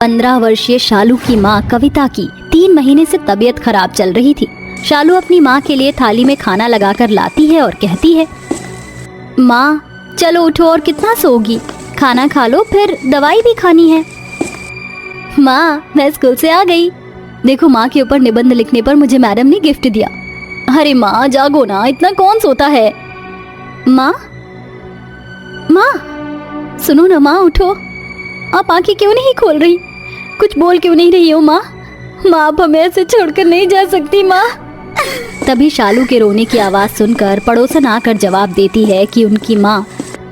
15 वर्षीय शालू की मां कविता की 3 महीने से तबीयत खराब चल रही थी। शालू अपनी मां के लिए थाली में खाना लगाकर लाती है और कहती है, माँ चलो उठो, और कितना सोगी, खाना खा लो, फिर दवाई भी खानी है। माँ मैं स्कूल से आ गई। देखो, माँ के ऊपर निबंध लिखने पर मुझे मैडम ने गिफ्ट दिया। अरे माँ जागो ना, इतना कौन सोता है। माँ माँ सुनो ना, माँ उठो, आप आंखें क्यों नहीं खोल रही, कुछ बोल क्यों नहीं रही हो। माँ आप हमें ऐसे छोड़कर नहीं जा सकती माँ। तभी शालू के रोने की आवाज सुनकर पड़ोसन आकर जवाब देती है कि उनकी माँ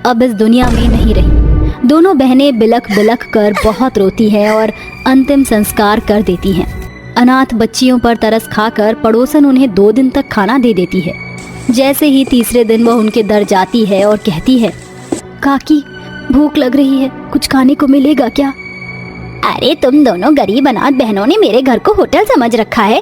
अब इस दुनिया में नहीं रही। दोनों बहनें बिलख बिलख कर बहुत रोती है और अंतिम संस्कार कर देती हैं। अनाथ बच्चियों पर तरस खाकर पड़ोसन उन्हें 2 दिन तक खाना दे देती है। जैसे ही तीसरे दिन वह उनके दर जाती है और कहती है, काकी भूख लग रही है, कुछ खाने को मिलेगा क्या। अरे तुम दोनों गरीब अनाथ बहनों ने मेरे घर को होटल समझ रखा है।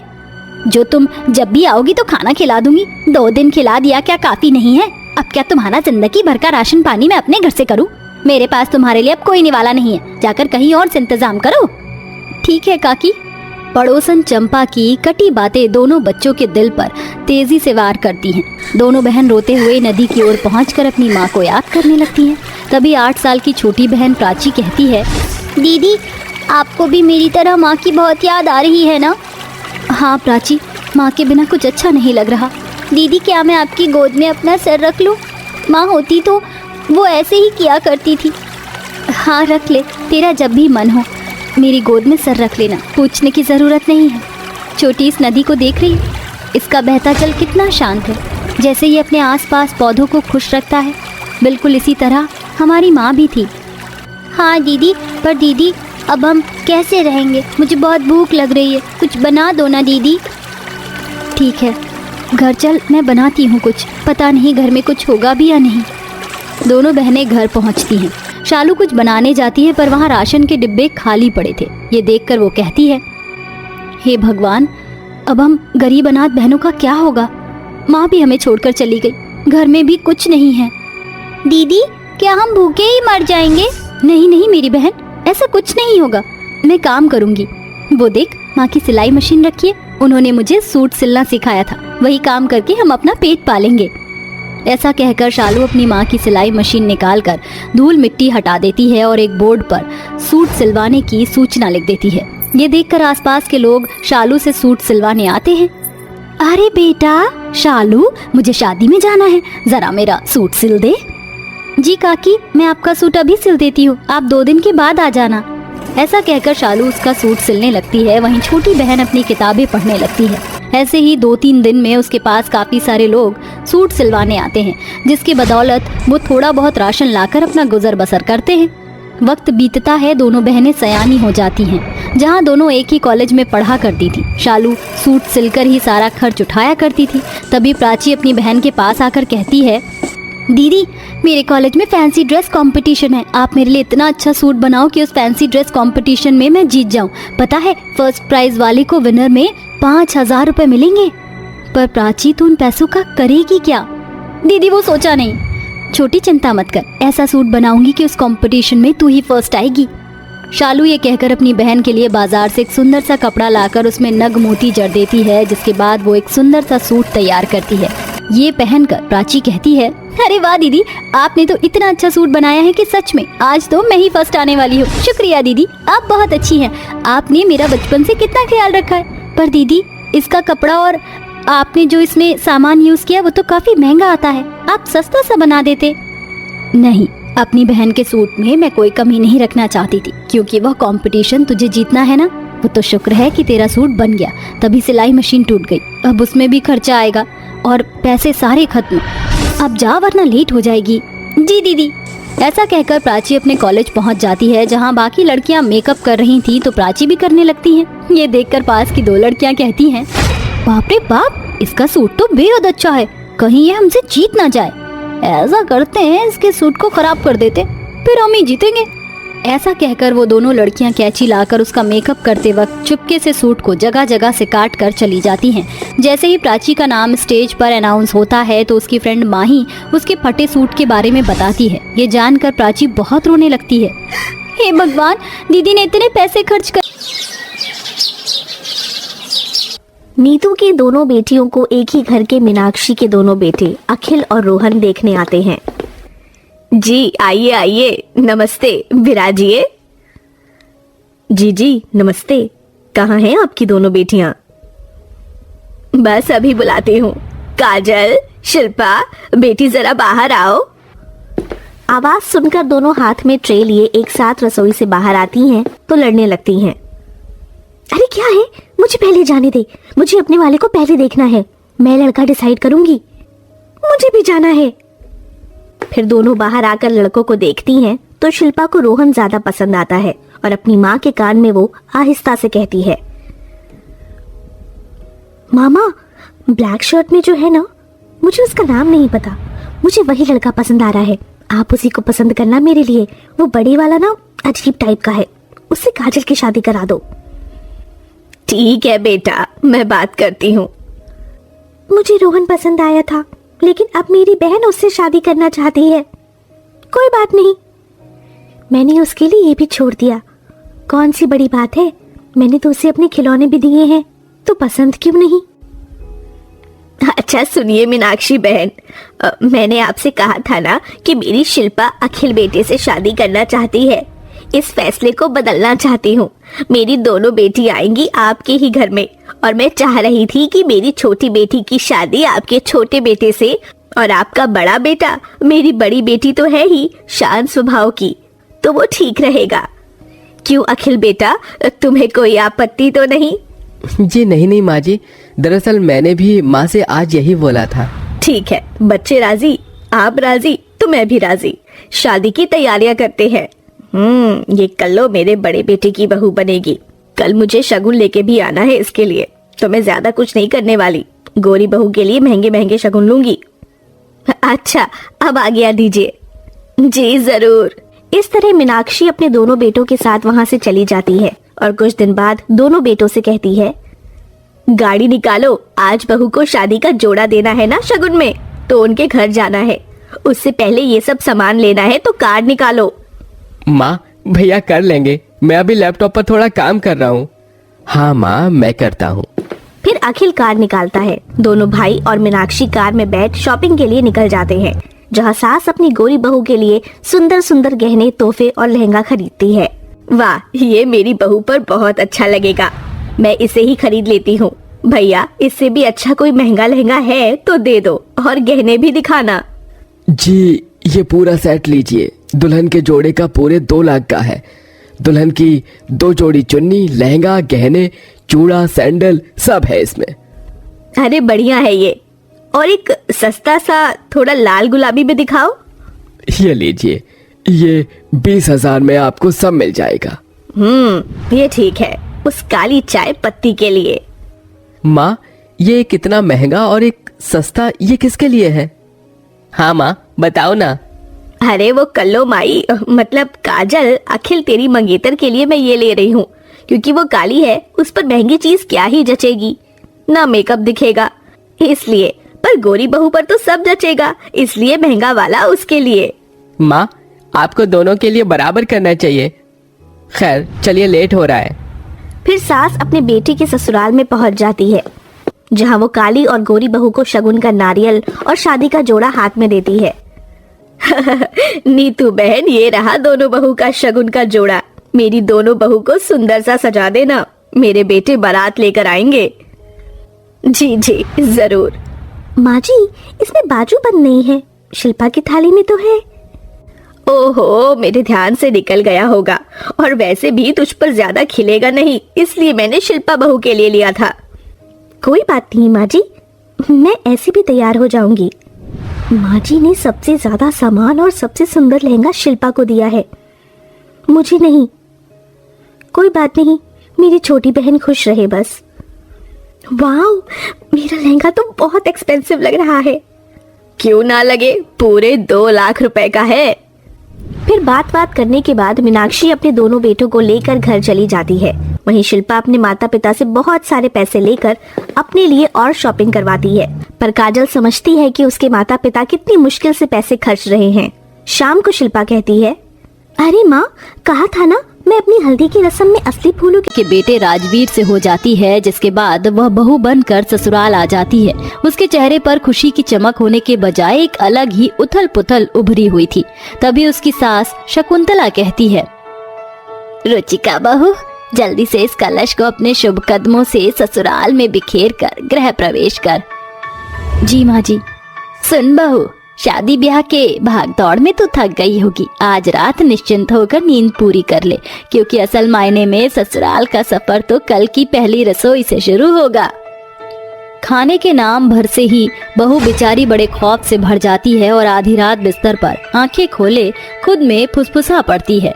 जो तुम जब भी आओगी तो खाना खिला दूंगी। 2 दिन खिला दिया क्या काफी नहीं है। अब क्या तुम्हारा जिंदगी भर का राशन पानी मैं अपने घर से करूं। मेरे पास तुम्हारे लिए अब कोई निवाला नहीं है, जाकर कहीं और से इंतजाम करो। ठीक है काकी। पड़ोसन चंपा की कटी बातें दोनों बच्चों के दिल पर तेजी से वार करती हैं। दोनों बहन रोते हुए नदी की ओर पहुंचकर अपनी माँ को याद करने लगती हैं। तभी 8 साल की छोटी बहन प्राची कहती है, दीदी आपको भी मेरी तरह माँ की बहुत याद आ रही है ना। हाँ प्राची, माँ के बिना कुछ अच्छा नहीं लग रहा। दीदी क्या मैं आपकी गोद में अपना सर रख लूँ। माँ होती तो वो ऐसे ही किया करती थी। हाँ रख ले, तेरा जब भी मन हो मेरी गोद में सर रख लेना, पूछने की ज़रूरत नहीं है। छोटी इस नदी को देख रही, इसका बहता जल कितना शांत है, जैसे ये अपने आसपास पौधों को खुश रखता है, बिल्कुल इसी तरह हमारी माँ भी थी। हाँ दीदी, पर दीदी अब हम कैसे रहेंगे, मुझे बहुत भूख लग रही है, कुछ बना दो ना दीदी। ठीक है घर चल, मैं बनाती हूँ कुछ, पता नहीं घर में कुछ होगा भी या नहीं। दोनों बहनें घर पहुँचती हैं। शालू कुछ बनाने जाती है पर वहाँ राशन के डिब्बे खाली पड़े थे। ये देखकर वो कहती है, हे भगवान, अब हम गरीब अनाथ बहनों का क्या होगा। माँ भी हमें छोड़कर चली गई, घर में भी कुछ नहीं है। दीदी क्या हम भूखे ही मर जाएंगे। नहीं नहीं मेरी बहन, ऐसा कुछ नहीं होगा, मैं काम करूंगी। वो देख, माँ की सिलाई मशीन रखी है, उन्होंने मुझे सूट सिलना सिखाया था, वही काम करके हम अपना पेट पालेंगे। ऐसा कहकर शालू अपनी माँ की सिलाई मशीन निकालकर धूल मिट्टी हटा देती है और एक बोर्ड पर सूट सिलवाने की सूचना लिख देती है। ये देखकर आसपास के लोग शालू से सूट सिलवाने आते हैं। अरे बेटा शालू, मुझे शादी में जाना है, जरा मेरा सूट सिल दे। जी काकी, मैं आपका सूट अभी सिल देती हूँ, आप 2 दिन के बाद आ जाना। ऐसा कहकर शालू उसका सूट सिलने लगती है। वहीं छोटी बहन अपनी किताबें पढ़ने लगती है। ऐसे ही 2-3 दिन में उसके पास काफी सारे लोग सूट सिलवाने आते हैं, जिसकी बदौलत वो थोड़ा बहुत राशन लाकर अपना गुजर बसर करते हैं। वक्त बीतता है, दोनों बहनें सयानी हो जाती हैं। जहाँ दोनों एक ही कॉलेज में पढ़ा करती थी, शालू सूट सिलकर ही सारा खर्च उठाया करती थी। तभी प्राची अपनी बहन के पास आकर कहती है, दीदी मेरे कॉलेज में फैंसी ड्रेस कंपटीशन है, आप मेरे लिए इतना अच्छा सूट बनाओ कि उस फैंसी ड्रेस कंपटीशन में मैं जीत जाऊं। पता है फर्स्ट प्राइज वाले को विनर में 5000 रुपए मिलेंगे। पर प्राची तू उन पैसों का करेगी क्या। दीदी वो सोचा नहीं, छोटी चिंता मत कर, ऐसा सूट बनाऊंगी कि उस कंपटीशन में तू ही फर्स्ट आएगी। शालू ये कहकर अपनी बहन के लिए बाजार से एक सुंदर सा कपड़ा लाकर उसमें नग मोती जड़ देती है, जिसके बाद वो एक सुंदर सा सूट तैयार करती है। ये पहनकर प्राची कहती है, अरे वाह दीदी, आपने तो इतना अच्छा सूट बनाया है कि सच में आज तो मैं ही फर्स्ट आने वाली हूँ। शुक्रिया दीदी, आप बहुत अच्छी हैं, आपने मेरा बचपन से कितना ख्याल रखा है। पर दीदी इसका कपड़ा और आपने जो इसमें सामान यूज किया वो तो काफी महंगा आता है, आप सस्ता सा बना देते। नहीं, अपनी बहन के सूट में मैं कोई कमी नहीं रखना चाहती थी, क्योंकि वह कंपटीशन तुझे जीतना है ना। वो तो शुक्र है कि तेरा सूट बन गया, तभी सिलाई मशीन टूट गई, अब उसमें भी खर्चा आएगा और पैसे सारे खत्म। अब जा वरना लेट हो जाएगी। जी दीदी। ऐसा कहकर प्राची अपने कॉलेज पहुंच जाती है, जहां बाकी लड़कियां मेकअप कर रही थी तो प्राची भी करने लगती हैं। ये देखकर पास की 2 लड़कियां कहती हैं, बाप रे बाप, इसका सूट तो बेहद अच्छा है, कहीं ये हमसे जीत ना जाए। ऐसा करते हैं, इसके सूट को खराब कर देते, फिर हम ही जीतेंगे। ऐसा कहकर वो दोनों लड़कियां कैंची लाकर उसका मेकअप करते वक्त चुपके से सूट को जगह जगह से काट कर चली जाती हैं। जैसे ही प्राची का नाम स्टेज पर अनाउंस होता है तो उसकी फ्रेंड माही उसके फटे सूट के बारे में बताती है। ये जानकर प्राची बहुत रोने लगती है। हे भगवान, दीदी ने इतने पैसे खर्च कर। नीतू की दोनों बेटियों को एक ही घर के मीनाक्षी के दोनों बेटे अखिल और रोहन देखने आते हैं। जी आइए आइए, नमस्ते, विराजिए। जी जी नमस्ते, कहाँ हैं आपकी दोनों बेटियां? बस अभी बुलाती हूँ। काजल, शिल्पा, बेटी जरा बाहर आओ। आवाज सुनकर दोनों हाथ में ट्रे लिए एक साथ रसोई से बाहर आती हैं तो लड़ने लगती हैं। अरे क्या है, मुझे पहले जाने दे, मुझे अपने वाले को पहले देखना है, मैं लड़का डिसाइड करूंगी। मुझे भी जाना है। फिर दोनों बाहर आकर लड़कों को देखती हैं तो शिल्पा को रोहन ज्यादा पसंद आता है और अपनी माँ के कान में वो आहिस्ता से कहती है, मामा, ब्लैक शर्ट में जो है ना, मुझे उसका नाम नहीं पता, मुझे वही लड़का पसंद आ रहा है, आप उसी को पसंद करना मेरे लिए। वो बड़े वाला ना अजीब टाइप का है, उससे काजल की शादी करा दो। ठीक है बेटा, मैं बात करती हूँ। मुझे रोहन पसंद आया था, लेकिन अब मेरी बहन उससे शादी करना चाहती है। कोई बात नहीं, मैंने उसके लिए ये भी छोड़ दिया। कौन सी बड़ी बात है, मैंने तो उसे अपने खिलौने भी दिए हैं, तो पसंद क्यों नहीं? अच्छा सुनिए मीनाक्षी बहन, मैंने आपसे कहा था ना कि मेरी शिल्पा अखिल बेटे से शादी करना चाहती है। इस फैसले को बदलना चाहती हूँ। मेरी दोनों बेटी आएंगी आपके ही घर में, और मैं चाह रही थी कि मेरी छोटी बेटी की शादी आपके छोटे बेटे से, और आपका बड़ा बेटा, मेरी बड़ी बेटी तो है ही शांत स्वभाव की, तो वो ठीक रहेगा। क्यों अखिल बेटा, तुम्हें कोई आपत्ति तो नहीं? जी नहीं माँ जी, दरअसल मैंने भी माँ से आज यही बोला था। ठीक है, बच्चे राजी, आप राजी तो मैं भी राजी। शादी की तैयारियां करते हैं। ये कल्लो मेरे बड़े बेटे की बहू बनेगी। कल मुझे शगुन लेके भी आना है इसके लिए, तो मैं ज्यादा कुछ नहीं करने वाली। गोरी बहू के लिए महंगे महंगे शगुन लूंगी। अच्छा, अब आज्ञा दीजिए। जी जरूर। इस तरह मीनाक्षी अपने दोनों बेटों के साथ वहाँ से चली जाती है और कुछ दिन बाद दोनों बेटों से कहती है, गाड़ी निकालो, आज बहू को शादी का जोड़ा देना है ना शगुन में, तो उनके घर जाना है। उससे पहले ये सब सामान लेना है, तो कार्ड निकालो। माँ भैया कर लेंगे, मैं अभी लैपटॉप पर थोड़ा काम कर रहा हूँ। हाँ माँ, मैं करता हूँ। फिर अखिल कार निकालता है। दोनों भाई और मीनाक्षी कार में बैठ शॉपिंग के लिए निकल जाते हैं, जहाँ सास अपनी गोरी बहू के लिए सुंदर सुंदर गहने, तोहफे और लहंगा खरीदती है। वाह, ये मेरी बहू पर बहुत अच्छा लगेगा, मैं इसे ही खरीद लेती हूँ। भैया, इससे भी अच्छा कोई महंगा लहंगा है तो दे दो, और गहने भी दिखाना। जी ये पूरा सेट लीजिए, दुल्हन के जोड़े का पूरे 2 लाख का है। दुल्हन की 2 जोड़ी चुन्नी, लहंगा, गहने, चूड़ा, सैंडल सब है इसमें। अरे बढ़िया है ये, और एक सस्ता सा थोड़ा लाल गुलाबी भी दिखाओ। ये लीजिए, ये 20,000 में आपको सब मिल जाएगा। ये ठीक है, उस काली चाय पत्ती के लिए। माँ, ये कितना महंगा और एक सस्ता, ये किसके लिए है? हाँ माँ बताओ ना। अरे वो कल्लो माई, मतलब काजल, अखिल तेरी मंगेतर के लिए मैं ये ले रही हूँ, क्योंकि वो काली है, उस पर महंगी चीज क्या ही जचेगी, ना मेकअप दिखेगा इसलिए, पर गोरी बहू पर तो सब जचेगा, इसलिए महंगा वाला उसके लिए। माँ, आपको दोनों के लिए बराबर करना चाहिए। खैर चलिए, लेट हो रहा है। फिर सास अपने बेटे के ससुराल में पहुंच जाती है, जहां वो काली और गोरी बहू को शगुन का नारियल और शादी का जोड़ा हाथ में देती है। नीतू बहन, ये रहा दोनों बहू का शगुन का जोड़ा। मेरी दोनों बहू को सुंदर सा सजा देना, मेरे बेटे बारात लेकर आएंगे। जी जी जरूर। माँ जी, इसमें बाजू बंद नहीं है, शिल्पा की थाली में तो है। ओहो, मेरे ध्यान से निकल गया होगा, और वैसे भी तुझ पर ज्यादा खिलेगा नहीं, इसलिए मैंने शिल्पा बहू के लिए लिया था। कोई बात नहीं माँ जी, मैं ऐसे भी तैयार हो जाऊंगी। माँ जी ने सबसे ज्यादा सामान और सबसे सुंदर लहंगा शिल्पा को दिया है, मुझे नहीं। कोई बात नहीं, मेरी छोटी बहन खुश रहे बस। वाओ, मेरा लहंगा तो बहुत एक्सपेंसिव लग रहा है। क्यों ना लगे, पूरे 2 लाख रुपए का है। फिर बात करने के बाद मीनाक्षी अपने दोनों बेटों को लेकर घर चली जाती है। वहीं शिल्पा अपने माता पिता से बहुत सारे पैसे लेकर अपने लिए और शॉपिंग करवाती है, पर काजल समझती है कि उसके माता पिता कितनी मुश्किल से पैसे खर्च रहे हैं। शाम को शिल्पा कहती है, अरे माँ, कहा था ना मैं अपनी हल्दी की रस्म में असली फूलों के बेटे राजवीर से हो जाती है, जिसके बाद वह बहू बनकर ससुराल आ जाती है। उसके चेहरे पर खुशी की चमक होने के बजाय एक अलग ही उथल पुथल उभरी हुई थी। तभी उसकी सास शकुंतला कहती है, रुचिका बहू, जल्दी से इस कलश को अपने शुभ कदमों से ससुराल में बिखेर कर गृह प्रवेश कर। जी माँ जी। सुन बहू, शादी ब्याह के भाग दौड़ में तो थक गई होगी, आज रात निश्चिंत होकर नींद पूरी कर ले, क्योंकि असल मायने में ससुराल का सफर तो कल की पहली रसोई से शुरू होगा। खाने के नाम भर से ही बहू बेचारी बड़े खौफ से भर जाती है और आधी रात बिस्तर पर आंखें खोले खुद में फुसफुसा पड़ती है।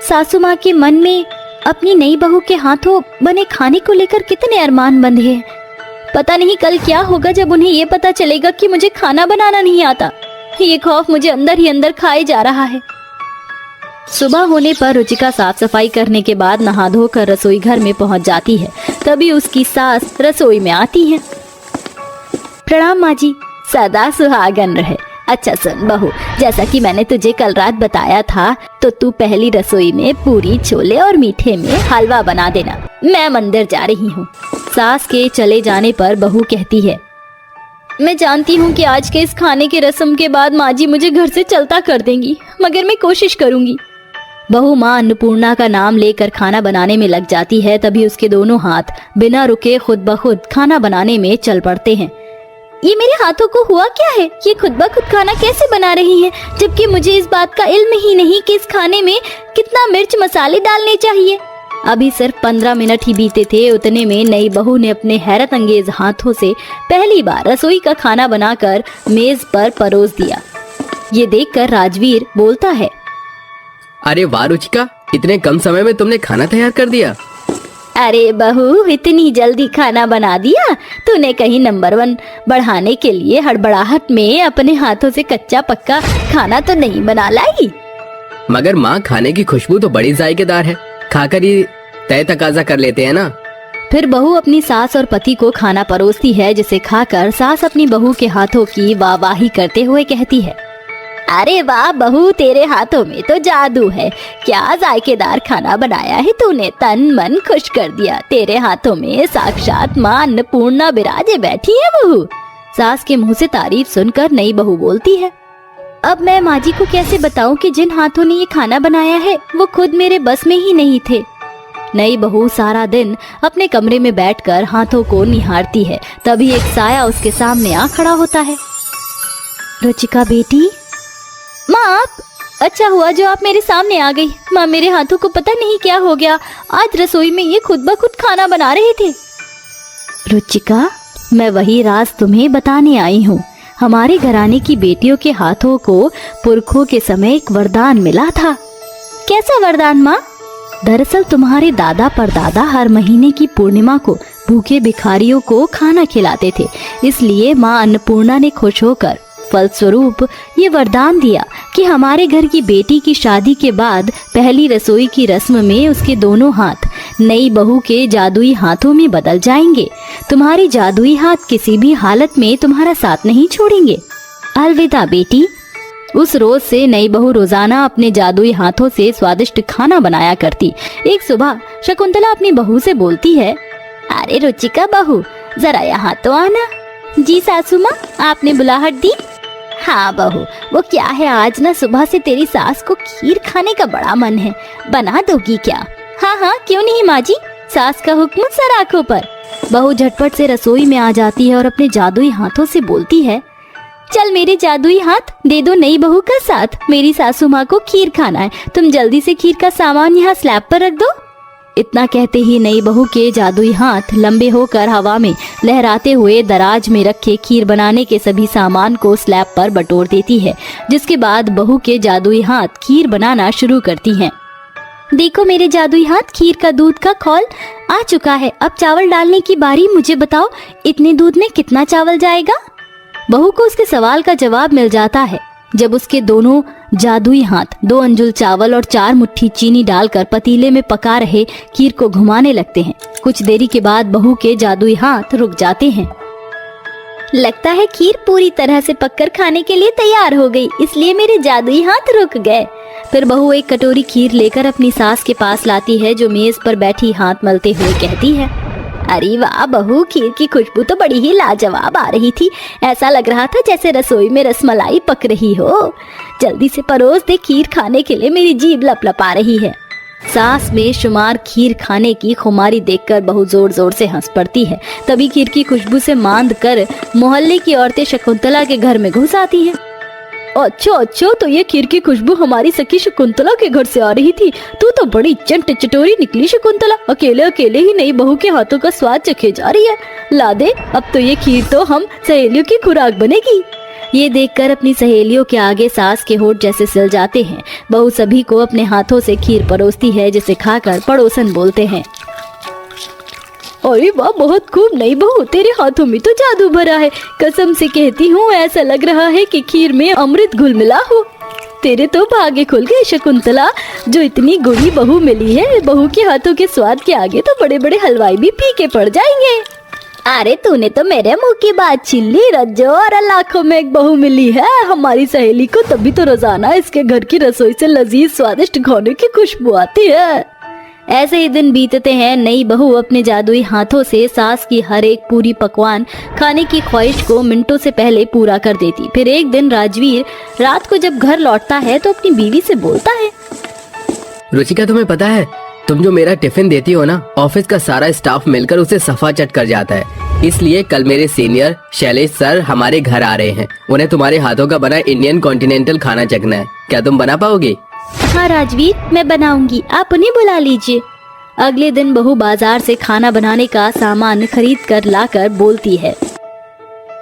सासू माँ के मन में अपनी नई बहू के हाथों बने खाने को लेकर कितने अरमान बंधे हैं। पता नहीं कल क्या होगा जब उन्हें ये पता चलेगा कि मुझे खाना बनाना नहीं आता। ये खौफ मुझे अंदर ही अंदर खाए जा रहा है। सुबह होने पर रुचिका साफ सफाई करने के बाद नहा धोकर रसोई घर में पहुंच जाती है। तभी उसकी सास रसोई में आती है। प्रणाम माँ जी। सदा सुहागन रहे। अच्छा सुन बहू, जैसा कि मैंने तुझे कल रात बताया था, तो तू पहली रसोई में पूरी, छोले और मीठे में हलवा बना देना। मैं मंदिर जा रही हूँ। सास के चले जाने पर बहू कहती है, मैं जानती हूँ कि आज के इस खाने के रस्म के बाद माँ जी मुझे घर से चलता कर देंगी, मगर मैं कोशिश करूंगी। बहू माँ अन्नपूर्णा का नाम लेकर खाना बनाने में लग जाती है। तभी उसके दोनों हाथ बिना रुके खुद ब खुद खाना बनाने में चल पड़ते हैं। ये मेरे हाथों को हुआ क्या है? ये खुद ब खुद खाना कैसे बना रही हैं? जबकि मुझे इस बात का इल्म ही नहीं कि इस खाने में कितना मिर्च मसाले डालने चाहिए। अभी सिर्फ 15 मिनट ही बीते थे, उतने में नई बहू ने अपने हैरत अंगेज हाथों से पहली बार रसोई का खाना बनाकर मेज पर परोस दिया। ये देखकर राजवीर बोलता है, अरे वाह रुचिका, इतने कम समय में तुमने खाना तैयार कर दिया। अरे बहू, इतनी जल्दी खाना बना दिया? तूने कहीं नंबर 1 बढ़ाने के लिए हड़बड़ाहट में अपने हाथों से कच्चा पक्का खाना तो नहीं बना लाई? मगर माँ, खाने की खुशबू तो बड़ी जायकेदार है, खाकर ही तय तकाजा कर लेते हैं ना। फिर बहू अपनी सास और पति को खाना परोसती है, जिसे खाकर सास अपनी बहू के हाथों की वाहवाही करते हुए कहती है, अरे वाह बहू, तेरे हाथों में तो जादू है। क्या जायकेदार खाना बनाया है तूने, तन मन खुश कर दिया। तेरे हाथों में साक्षात माँ अन्नपूर्णा बिराजे बैठी है बहू। सास के मुंह से तारीफ सुनकर नई बहू बोलती है, अब मैं माँ जी को कैसे बताऊं कि जिन हाथों ने ये खाना बनाया है वो खुद मेरे बस में ही नहीं थे। नई बहू सारा दिन अपने कमरे में बैठकर हाथों को निहारती है। तभी एक साया उसके सामने आ खड़ा होता है। रुचिका बेटी। माँ आप? अच्छा हुआ जो आप मेरे सामने आ गई। माँ, मेरे हाथों को पता नहीं क्या हो गया, आज रसोई में ये खुद ब खुद खाना बना रहे थे। रुचिका, मैं वही राज तुम्हें बताने आई हूँ। हमारे घराने की बेटियों के हाथों को पुरखों के समय एक वरदान मिला था। कैसा वरदान माँ? दरअसल तुम्हारे दादा परदादा हर महीने की पूर्णिमा को भूखे भिखारियों को खाना खिलाते थे, इसलिए माँ अन्नपूर्णा ने खुश होकर फलस्वरूप ये वरदान दिया कि हमारे घर की बेटी की शादी के बाद पहली रसोई की रस्म में उसके दोनों हाथ नई बहू के जादुई हाथों में बदल जाएंगे। तुम्हारी जादुई हाथ किसी भी हालत में तुम्हारा साथ नहीं छोड़ेंगे। अलविदा बेटी। उस रोज से नई बहू रोजाना अपने जादुई हाथों से स्वादिष्ट खाना बनाया करती। एक सुबह शकुंतला अपनी बहू से बोलती है, अरे रुचिका बहू, जरा यहाँ तो आना। जी सासू माँ, आपने बुलाहट दी? हाँ बहू, वो क्या है, आज ना सुबह से तेरी सास को खीर खाने का बड़ा मन है, बना दोगी क्या? हाँ हाँ, क्यों नहीं माँ जी, सास का हुक्म सर आंखों पर। बहू झटपट से रसोई में आ जाती है और अपने जादुई हाथों से बोलती है, चल मेरे जादुई हाथ दे दो नई बहू का साथ, मेरी सासू माँ को खीर खाना है, तुम जल्दी से खीर का सामान यहाँ स्लैब पर रख दो। इतना कहते ही नई बहू के जादुई हाथ लंबे होकर हवा में लहराते हुए दराज में रखे खीर बनाने के सभी सामान को स्लैब पर बटोर देती है, जिसके बाद बहू के जादुई हाथ खीर बनाना शुरू करती हैं। देखो मेरे जादुई हाथ, खीर का दूध का खौल आ चुका है, अब चावल डालने की बारी। मुझे बताओ इतने दूध में कितना चावल जाएगा? बहू को उसके सवाल का जवाब मिल जाता है जब उसके दोनों जादुई हाथ 2 अंजुल चावल और 4 मुट्ठी चीनी डालकर पतीले में पका रहे खीर को घुमाने लगते हैं। कुछ देरी के बाद बहू के जादुई हाथ रुक जाते हैं। लगता है खीर पूरी तरह से पककर खाने के लिए तैयार हो गई, इसलिए मेरे जादुई हाथ रुक गए। फिर बहू एक कटोरी खीर लेकर अपनी सास के पास लाती है, जो मेज पर बैठी हाथ मलते हुए कहती है, अरे वाह बहू, खीर की खुशबू तो बड़ी ही लाजवाब आ रही थी। ऐसा लग रहा था जैसे रसोई में रसमलाई पक रही हो। जल्दी से परोस दे, खीर खाने के लिए मेरी जीभ लपलपा रही है। सास में शुमार खीर खाने की खुमारी देखकर बहू जोर जोर से हंस पड़ती है। तभी खीर की खुशबू से मांद कर मोहल्ले की औरतें शकुंतला के घर में घुस आती हैं। अच्छा, तो ये खीर की खुशबू हमारी सखी शकुंतला के घर से आ रही थी। तू तो बड़ी चंट चटोरी निकली शकुंतला, अकेले ही नई बहू के हाथों का स्वाद चखे जा रही है। ला दे, अब तो ये खीर तो हम सहेलियों की खुराक बनेगी। ये देखकर अपनी सहेलियों के आगे सास के होठ जैसे सिल जाते हैं। बहू सभी को अपने हाथों से खीर परोसती है, जिसे खाकर पड़ोसन बोलते हैं, अरे वाह, बहुत खूब नई बहू, तेरे हाथों में तो जादू भरा है। कसम से कहती हूँ, ऐसा लग रहा है कि खीर में अमृत घुल मिला हो। तेरे तो भागे खुल गए शकुंतला, जो इतनी गुणी बहू मिली है। बहू के हाथों के स्वाद के आगे तो बड़े बड़े हलवाई भी फीके पड़ जाएंगे। अरे तूने तो मेरे मुंह की बात छीन ली रज्जो, और लाखों में एक बहू मिली है हमारी सहेली को, तभी तो रोजाना इसके घर की रसोई से लजीज स्वादिष्ट खाने की खुशबू आती है। ऐसे ही दिन बीतते हैं। नई बहू अपने जादुई हाथों से सास की हर एक पूरी पकवान खाने की ख्वाहिश को मिनटों से पहले पूरा कर देती। फिर एक दिन राजवीर रात को जब घर लौटता है तो अपनी बीवी से बोलता है, रुचिका, तुम्हें पता है, तुम जो मेरा टिफिन देती हो ना, ऑफिस का सारा स्टाफ मिलकर उसे सफा चट कर जाता है। इसलिए कल मेरे सीनियर शैलेश सर हमारे घर आ रहे हैं। उन्हें तुम्हारे हाथों का बना इंडियन कॉन्टिनेंटल खाना चखना है। क्या तुम बना पाओगे? हाँ राजवीर, मैं बनाऊंगी, आप उन्हें बुला लीजिए। अगले दिन बहू बाजार से खाना बनाने का सामान खरीद कर लाकर बोलती है,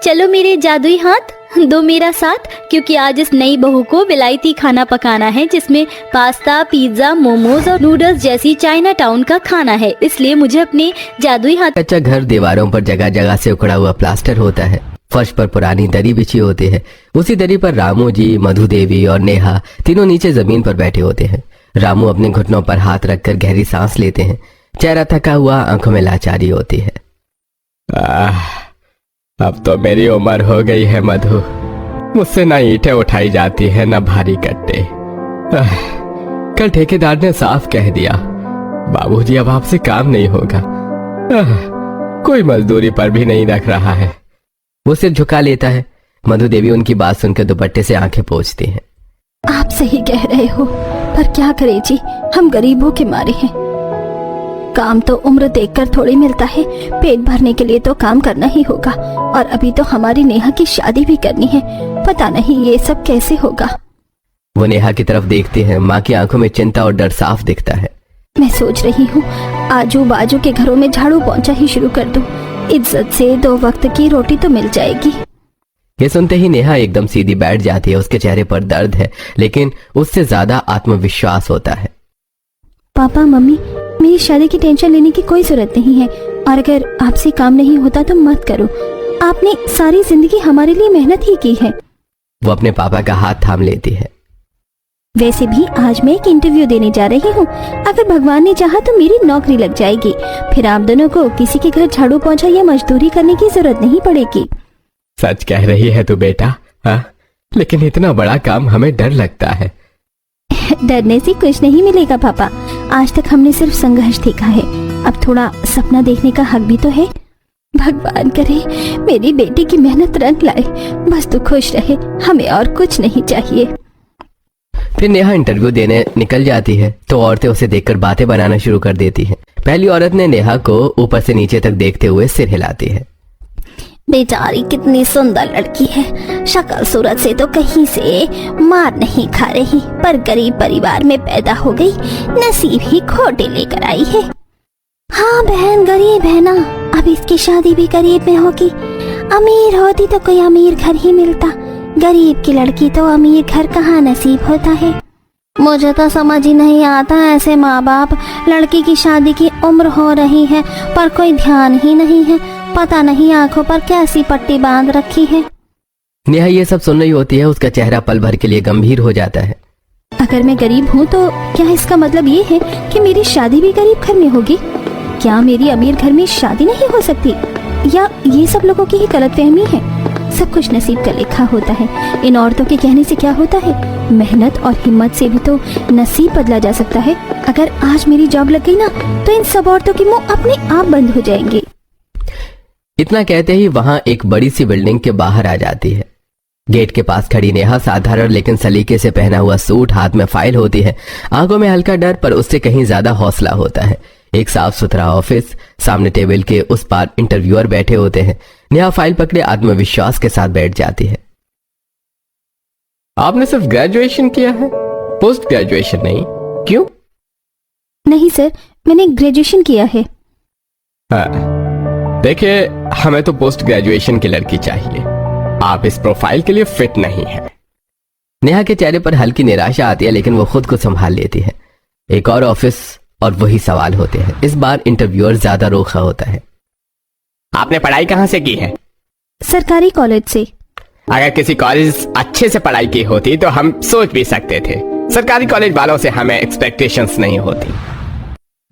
चलो मेरे जादुई हाथ, दो मेरा साथ, क्योंकि आज इस नई बहू को विलायती खाना पकाना है, जिसमें पास्ता, पिज्जा, मोमोज और नूडल्स जैसी चाइना टाउन का खाना है। इसलिए मुझे अपने जादुई हाथ। कच्चा घर दीवारों पर जगह जगह से उखड़ा हुआ प्लास्टर होता है। फर्श पर पुरानी दरी बिछी होती है। उसी दरी पर रामू जी, मधु देवी और नेहा तीनों नीचे जमीन पर बैठे होते हैं। रामू अपने घुटनों पर हाथ रखकर गहरी सांस लेते हैं। चेहरा थका हुआ, आंखों में लाचारी होती है। अब तो मेरी उम्र हो गई है मधु, मुझसे ना ईंटें उठाई जाती है ना भारी कट्टे। कल ठेकेदार ने साफ कह दिया, बाबूजी अब आपसे काम नहीं होगा। कोई मजदूरी पर भी नहीं रख रहा है। वो सिर झुका लेता है। मधु देवी उनकी बात सुनकर दुपट्टे से आंखें पोंछती हैं। आप सही कह रहे हो, पर क्या करें जी, हम गरीबों के मारे हैं। काम तो उम्र देखकर थोड़ी मिलता है, पेट भरने के लिए तो काम करना ही होगा। और अभी तो हमारी नेहा की शादी भी करनी है, पता नहीं ये सब कैसे होगा। वो नेहा की तरफ देखते हैं। माँ की आंखों में चिंता और डर साफ दिखता है। मैं सोच रही हूँ आजू बाजू के घरों में झाड़ू पोंछा ही शुरू कर दूं। इज्जत से 2 वक्त की रोटी तो मिल जाएगी। ये सुनते ही नेहा एकदम सीधी बैठ जाती है। उसके चेहरे पर दर्द है, लेकिन उससे ज्यादा आत्मविश्वास होता है। पापा मम्मी, मेरी शादी की टेंशन लेने की कोई जरूरत नहीं है, और अगर आपसे काम नहीं होता तो मत करो। आपने सारी जिंदगी हमारे लिए मेहनत ही की है। वो अपने पापा का हाथ थाम लेती है। वैसे भी आज मैं एक इंटरव्यू देने जा रही हूँ। अगर भगवान ने चाहा तो मेरी नौकरी लग जाएगी। फिर आप दोनों को किसी के घर झाड़ू पोंछा या मजदूरी करने की जरूरत नहीं पड़ेगी। सच कह रही है तू बेटा, लेकिन इतना बड़ा काम हमें डर लगता है। डरने से कुछ नहीं मिलेगा पापा, आज तक हमने सिर्फ संघर्ष देखा है। अब थोड़ा सपना देखने का हक भी तो है। भगवान करे मेरी बेटी की मेहनत रंग लाए, बस तू खुश रहे, हमें और कुछ नहीं चाहिए। फिर नेहा इंटरव्यू देने निकल जाती है तो औरतें उसे देखकर बातें बनाना शुरू कर देती हैं। पहली औरत ने नेहा को ऊपर से नीचे तक देखते हुए सिर हिलाती है। बेचारी कितनी सुंदर लड़की है, शक्ल सूरत से तो कहीं से मार नहीं खा रही, पर गरीब परिवार में पैदा हो गई, नसीब ही खोटे लेकर आई है। हाँ बहन, गरीब है ना, अब इसकी शादी भी गरीब में होगी। अमीर होती तो कोई अमीर घर ही मिलता, गरीब की लड़की तो अमीर घर कहाँ नसीब होता है। मुझे तो समझ ही नहीं आता, ऐसे माँ बाप, लड़की की शादी की उम्र हो रही है पर कोई ध्यान ही नहीं है। पता नहीं आंखों पर कैसी पट्टी बांध रखी है। नेहा ये सब सुन रही होती है। उसका चेहरा पल भर के लिए गंभीर हो जाता है। अगर मैं गरीब हूँ तो क्या इसका मतलब ये है कि मेरी शादी भी गरीब घर में होगी? क्या मेरी अमीर घर में शादी नहीं हो सकती, या ये सब लोगों की ही गलतफहमी है? सब कुछ नसीब का लिखा होता है। इन औरतों के कहने से क्या होता है, मेहनत और हिम्मत से भी तो नसीब बदला जा सकता है। अगर आज मेरी जॉब लग गई ना तो इन सब औरतों के मुंह अपने आप बंद हो जाएंगे। इतना कहते ही वहां एक बड़ी सी बिल्डिंग के बाहर आ जाती है। गेट के पास खड़ी नेहा साधारण लेकिन सलीके से पहना हुआ सूट, हाथ में फाइल होती है, आंखों में हल्का डर पर उससे कहीं ज्यादा हौसला होता है। एक साफ सुथरा ऑफिस, सामने टेबल के उस पार इंटरव्यूअर बैठे होते हैं। नेहा फाइल पकड़े आत्मविश्वास के साथ बैठ जाती है। आपने सिर्फ ग्रेजुएशन किया है, पोस्ट ग्रेजुएशन नहीं? क्यों? नहीं सर, मैंने ग्रेजुएशन किया है। हाँ, देखिए हमें तो पोस्ट ग्रेजुएशन की लड़की चाहिए, आप इस प्रोफाइल के लिए फिट नहीं है। नेहा के चेहरे पर हल्की निराशा आती है लेकिन वो खुद को संभाल लेती है। एक और ऑफिस और वही सवाल होते हैं। इस बार इंटरव्यूअर ज्यादा रोखा होता है। आपने पढ़ाई कहां से की है? सरकारी कॉलेज से। अगर किसी कॉलेज अच्छे से पढ़ाई की होती तो हम सोच भी सकते थे, सरकारी कॉलेज वालों से हमें एक्सपेक्टेशंस नहीं होती।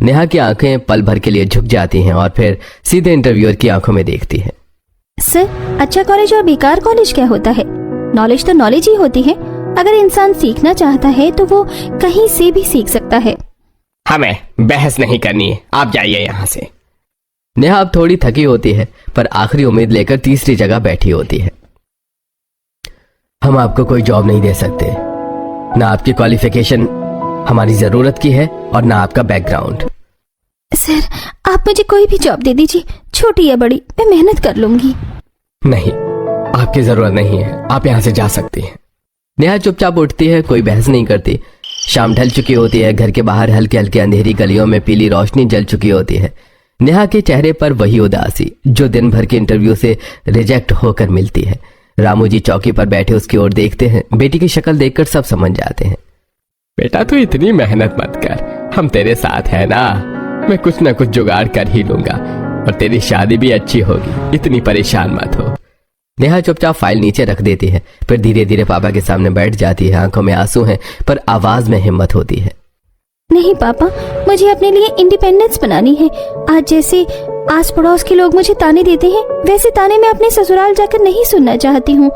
नेहा की आंखें पल भर के लिए झुक जाती हैं और फिर सीधे इंटरव्यूअर की आंखों में देखती है। सर, अच्छा कॉलेज और बेकार कॉलेज क्या होता है? नॉलेज तो नॉलेज ही होती है। अगर इंसान सीखना चाहता है तो वो कहीं से भी सीख सकता है। हमें बहस नहीं करनी है, आप जाइए यहां से। नेहा अब थोड़ी थकी होती है पर आखिरी उम्मीद लेकर तीसरी जगह बैठी होती है। हम आपको कोई जॉब नहीं दे सकते, ना आपकी क्वालिफिकेशन हमारी जरूरत की है और ना आपका बैकग्राउंड। सर, आप मुझे कोई भी जॉब दे दीजिए, छोटी या बड़ी, मैं मेहनत कर लूंगी। नहीं, आपकी जरूरत नहीं है, आप यहां से जा सकती हैं। नेहा चुपचाप उठती है, कोई बहस नहीं करती। शाम ढल चुकी होती है, घर के बाहर हल्के हल्के अंधेरी गलियों में पीली रोशनी जल चुकी होती है। नेहा के चेहरे पर वही उदासी जो दिन भर के इंटरव्यू से रिजेक्ट होकर मिलती है। रामू जी चौकी पर बैठे उसकी ओर देखते हैं। बेटी की शक्ल देखकर सब समझ जाते हैं। बेटा तू इतनी मेहनत मत कर, हम तेरे साथ है ना, मैं कुछ ना कुछ जुगाड़ कर ही लूंगा और तेरी शादी भी अच्छी होगी, इतनी परेशान मत हो। नेहा चुपचाप फाइल नीचे रख देती है, फिर धीरे धीरे पापा के सामने बैठ जाती है। आंखों में आंसू हैं पर आवाज में हिम्मत होती है। नहीं पापा, मुझे अपने लिए इंडिपेंडेंस बनानी है। आज जैसे आस पड़ोस के लोग मुझे ताने देते हैं, वैसे ताने मैं अपने ससुराल जाकर नहीं सुनना चाहती हूँ।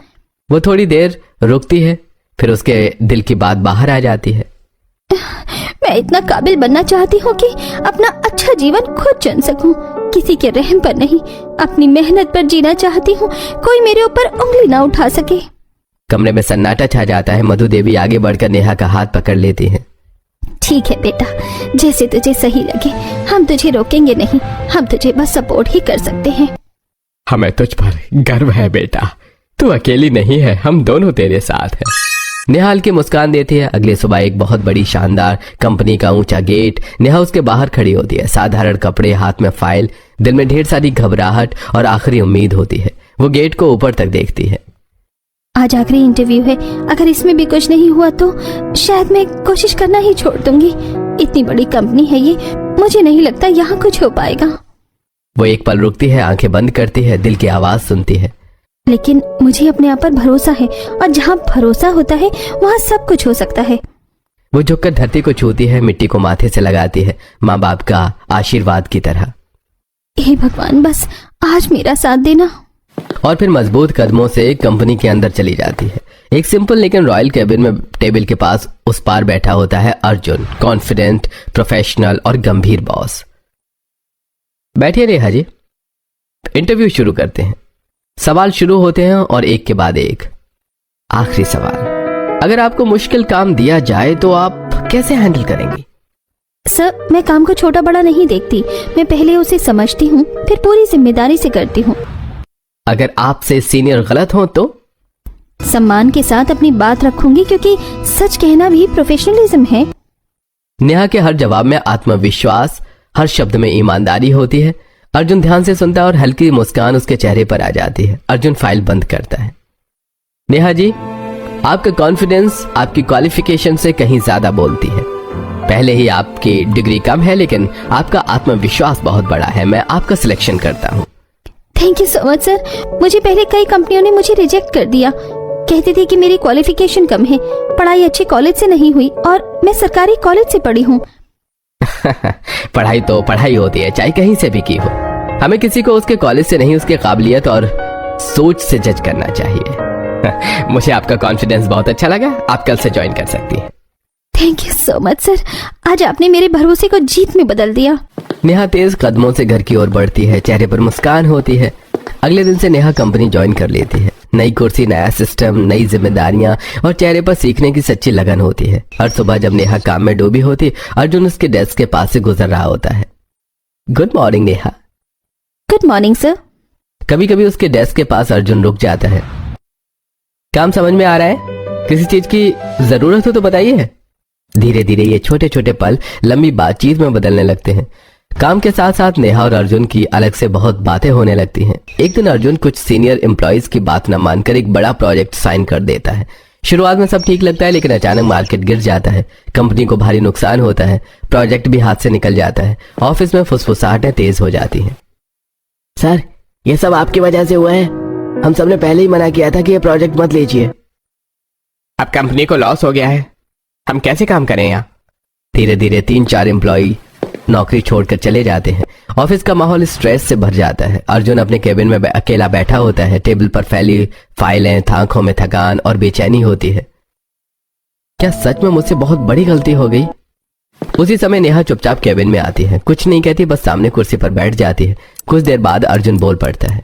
वो थोड़ी देर रुकती है, फिर उसके दिल की बात बाहर आ जाती है। मैं इतना काबिल बनना चाहती हूँ कि अपना अच्छा जीवन खुद चुन सकूं, किसी के रहम पर नहीं, अपनी मेहनत पर जीना चाहती हूँ, कोई मेरे ऊपर उंगली ना उठा सके। कमरे में सन्नाटा छा जाता है। मधु देवी आगे बढ़कर नेहा का हाथ पकड़ लेती है। ठीक है बेटा, जैसे तुझे सही लगे, हम तुझे रोकेंगे नहीं, हम तुझे बस सपोर्ट ही कर सकते हैं। हमें तुझ पर गर्व है बेटा, तू अकेली नहीं है, हम दोनों तेरे साथ हैं। नेहा हल्की मुस्कान देती है। अगली सुबह एक बहुत बड़ी शानदार कंपनी का ऊंचा गेट, नेहा उसके बाहर खड़ी होती है। साधारण कपड़े, हाथ में फाइल, दिल में ढेर सारी घबराहट और आखिरी उम्मीद होती है। वो गेट को ऊपर तक देखती है। आज आखिरी इंटरव्यू है, अगर इसमें भी कुछ नहीं हुआ तो शायद मैं कोशिश करना ही छोड़ दूंगी। इतनी बड़ी कंपनी है ये, मुझे नहीं लगता यहाँ कुछ हो पाएगा। वो एक पल रुकती है, आंखें बंद करती है, दिल की आवाज सुनती है। लेकिन मुझे अपने आप पर भरोसा है और जहाँ भरोसा होता है वहाँ सब कुछ हो सकता है। वो झुककर धरती को छूती है, मिट्टी को माथे से लगाती है, माँ बाप का आशीर्वाद की तरह। हे भगवान, बस आज मेरा साथ देना। और फिर मजबूत कदमों से कंपनी के अंदर चली जाती है। एक सिंपल लेकिन रॉयल कैबिन में टेबल के पास उस पार बैठा होता है अर्जुन, कॉन्फिडेंट, प्रोफेशनल और गंभीर बॉस। बैठिए नेहा जी, इंटरव्यू शुरू करते हैं। सवाल शुरू होते हैं और एक के बाद एक। आखिरी सवाल, अगर आपको मुश्किल काम दिया जाए तो आप कैसे हैंडल करेंगी? सर, मैं काम को छोटा बड़ा नहीं देखती, मैं पहले उसे समझती हूँ, फिर पूरी जिम्मेदारी से करती हूँ। अगर आपसे सीनियर गलत हो तो? सम्मान के साथ अपनी बात रखूंगी, क्योंकि सच कहना भी प्रोफेशनलिज्म है। नेहा के हर जवाब में आत्मविश्वास, हर शब्द में ईमानदारी होती है। अर्जुन ध्यान से सुनता है और हल्की मुस्कान उसके चेहरे पर आ जाती है। अर्जुन फाइल बंद करता है। नेहा जी, आपका कॉन्फिडेंस आपकी क्वालिफिकेशन से कहीं ज्यादा बोलती है। पहले ही आपकी डिग्री कम है लेकिन आपका आत्मविश्वास बहुत बड़ा है। मैं आपका सिलेक्शन करता हूँ। Thank you so much sir. मुझे पहले कई कंपनियों ने मुझे रिजेक्ट कर दिया, कहते थे कि मेरी क्वालिफिकेशन कम है, पढ़ाई अच्छे कॉलेज से नहीं हुई और मैं सरकारी कॉलेज से पढ़ी हूँ। पढ़ाई तो पढ़ाई होती है, चाहे कहीं से भी की हो। हमें किसी को उसके कॉलेज से नहीं, उसके काबिलियत और सोच से जज करना चाहिए। मुझे आपका कॉन्फिडेंस बहुत अच्छा लगा, आप कल से ज्वाइन कर सकती हैं। Thank you so much sir, आज आपने मेरे भरोसे को जीत में बदल दिया। नेहा तेज कदमों से घर की ओर बढ़ती है, चेहरे पर मुस्कान होती है। अगले दिन से नेहा कंपनी ज्वाइन कर लेती है। नई कुर्सी, नया सिस्टम, नई जिम्मेदारियां और चेहरे पर सीखने की सच्ची लगन होती है। हर सुबह जब नेहा काम में डूबी होती, अर्जुन उसके डेस्क के पास से गुजर रहा होता है। Good morning Neha. Good morning sir. कभी कभी उसके डेस्क के पास अर्जुन रुक जाता है। काम समझ में आ रहा है? किसी चीज की जरूरत हो तो बताइए। धीरे धीरे ये छोटे छोटे पल लंबी बातचीत में बदलने लगते हैं। काम के साथ साथ नेहा और अर्जुन की अलग से बहुत बातें होने लगती हैं। एक दिन अर्जुन कुछ सीनियर एम्प्लॉइज की बात न मानकर एक बड़ा प्रोजेक्ट साइन कर देता है। शुरुआत में सब ठीक लगता है, लेकिन अचानक मार्केट गिर जाता है। कंपनी को भारी नुकसान होता है, प्रोजेक्ट भी हाथ से निकल जाता है। ऑफिस में फुसफुसाहटें तेज हो जाती हैं। सर, ये सब आपकी वजह से हुआ है। हम सबने पहले ही मना किया था कि ये प्रोजेक्ट मत लीजिए। अब कंपनी को लॉस हो गया है, हम कैसे काम करें यहाँ? धीरे धीरे 3-4 एम्प्लॉई नौकरी छोड़कर चले जाते हैं। ऑफिस का माहौल स्ट्रेस से भर जाता है। अर्जुन अपने केबिन में अकेला बैठा होता है। टेबल पर फैली फाइलें, आंखों में थकान और बेचैनी होती है। क्या सच में मुझसे बहुत बड़ी गलती हो गई? उसी समय नेहा चुपचाप केबिन में आती है। कुछ नहीं कहती, बस सामने कुर्सी पर बैठ जाती है। कुछ देर बाद अर्जुन बोल पड़ता है।